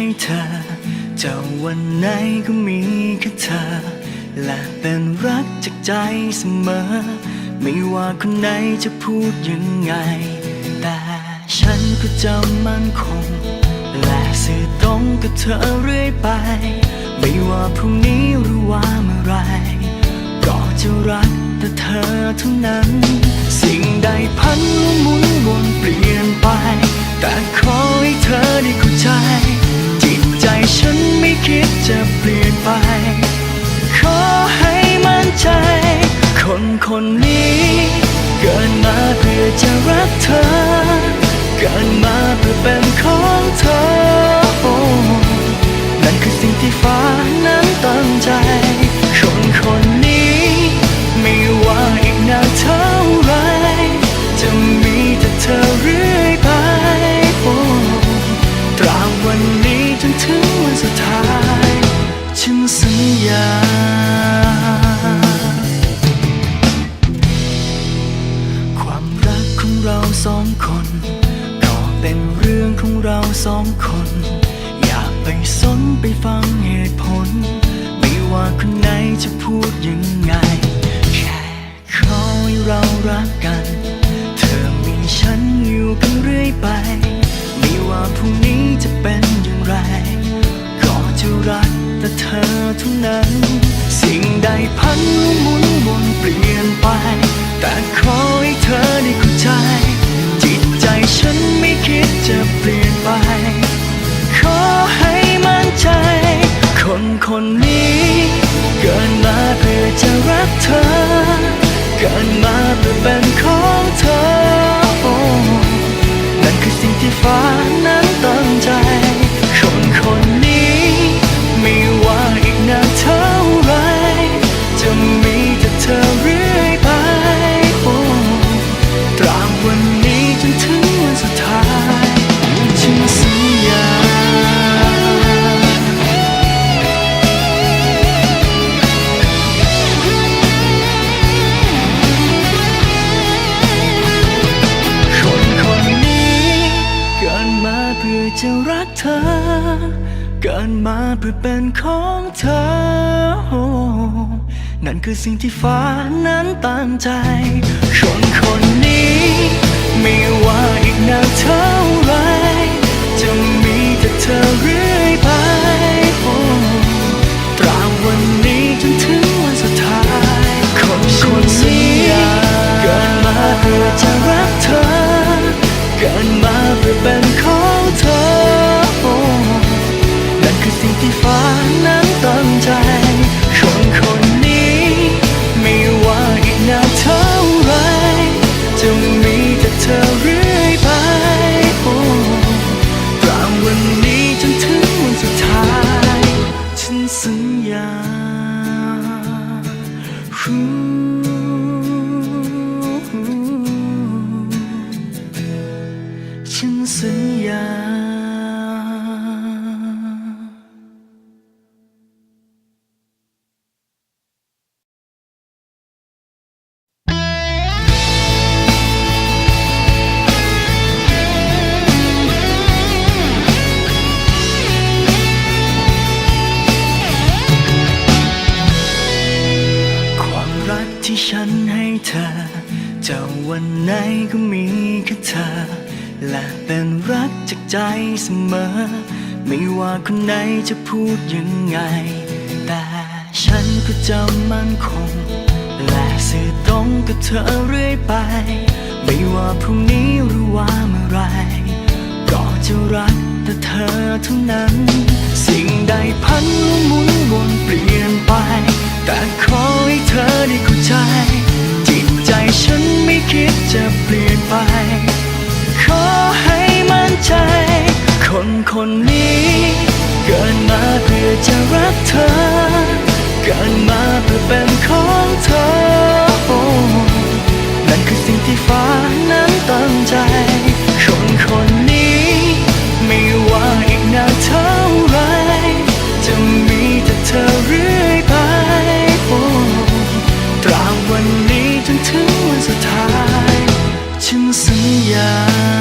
ให้เธอจะวันไหนก็มีแค่เธอและเป็นรักจากใจเสมอไม่ว่าคนไหนจะพูดยังไงแต่ฉันก็จะมั่นคงและสื่อตรงกับเธอเรื่อยไปไม่ว่าพรุ่งนี้หรือว่าเมื่อไรก็จะรักแต่เธอเท่านั้นสิ่งใดพันและหมุนวนเปลี่ยนไปแต่ขอให้เธอได้เข้าใจจิตใจฉันไม่คิดจะเปลี่ยนไปขอให้มั่นใจคนคนนี้เกิดมาเพื่อจะรักเธอเกิดมาเพื่อเป็นของเธอนั่นคือสิ่งที่ฟ้านั้นตั้งใจคนคนนี้ไม่ว่าอีกนานเท่าไรจะมีแต่เธอเรื่อยไปตราบวันนี้จนถึงวันสุดท้ายฉันสัญญาความรักของเราสองคนก็เป็นเรื่องของเราสองคนอย่าไปสนไปฟังเหตุผลไม่ว่าคนไหนจะพูดยังไงแค่ขอให้เรารักกันเธอมีฉันอยู่กันเรื่อยไปไม่ว่าพรุ่งนี้จะเป็นอย่างไรก็จะรักแต่เธอเท่านั้นสิ่งใดพันและหมุนวนเปลี่ยนไปแต่ขอให้เธอได้เข้าใจจิตใจฉันไม่คิดจะเปลี่ยนไปขอให้มั่นใจคนคนนี้เกิดมาเพื่อจะรักเธอเกิดมาเพื่อเป็นของเธอนั่นคือสิ่งที่ฟ้านั้นตั้งใจคนคนนี้ไม่ว่าอีกนานเท่าไรจะมีแต่เธอเรื่อยไปตราบวันนี้จนถึงวันสุดท้ายฉันสัญญาคนคนนี้เกิดมาเพื่อจะรักเธอเกิดมาเพื่อเป็นของเธอนั่นคือสิ่งที่ฟ้านั้นตั้งใจคนคนนี้ไม่ว่าอีกนานเท่าไรจะมีแต่เธอเรื่อยไปตราบวันนี้จนถึงวันสุดท้ายคนคนนี้เกิดมาเพื่อจะรักเธอเกิดมาเพื่อเป็นของเธอนั่นคือสิ่งที่ฟ้านั้นตั้งใจคนคนนี้ไม่ว่าอีกนานเท่าไรจะมีแต่เธอเรื่อยไปตราบวันนี้จนถึงวันสุดท้ายฉันสัญญาฉันสัญญาที่ฉันให้เธอจะวันไหนก็มีแค่เธอและเป็นรักจากใจเสมอไม่ว่าคนไหนจะพูดยังไงแต่ฉันก็จะมั่นคงและสื่อตรงกับเธอเรื่อยไปไม่ว่าพรุ่งนี้หรือว่าเมื่อไรก็จะรักแต่เธอเท่านั้นสิ่งใดพันและหมุนวนเปลี่ยนไปแต่ขอให้เธอได้เข้าใจจิตใจฉันไม่คิดจะเปลี่ยนไปขอให้มั่นใจคนคนนี้เกิดมาเพื่อจะรักเธอเกิดมาเพื่อเป็นของเธอนั่นคือสิ่งที่ฟ้านั้นตั้งใจคนคนนี้ไม่ว่าอีกนานเท่าไรจะมีแต่เธอเรื่อยไปตราบวันนี้จนถึงวันสุดท้ายฉันสัญญา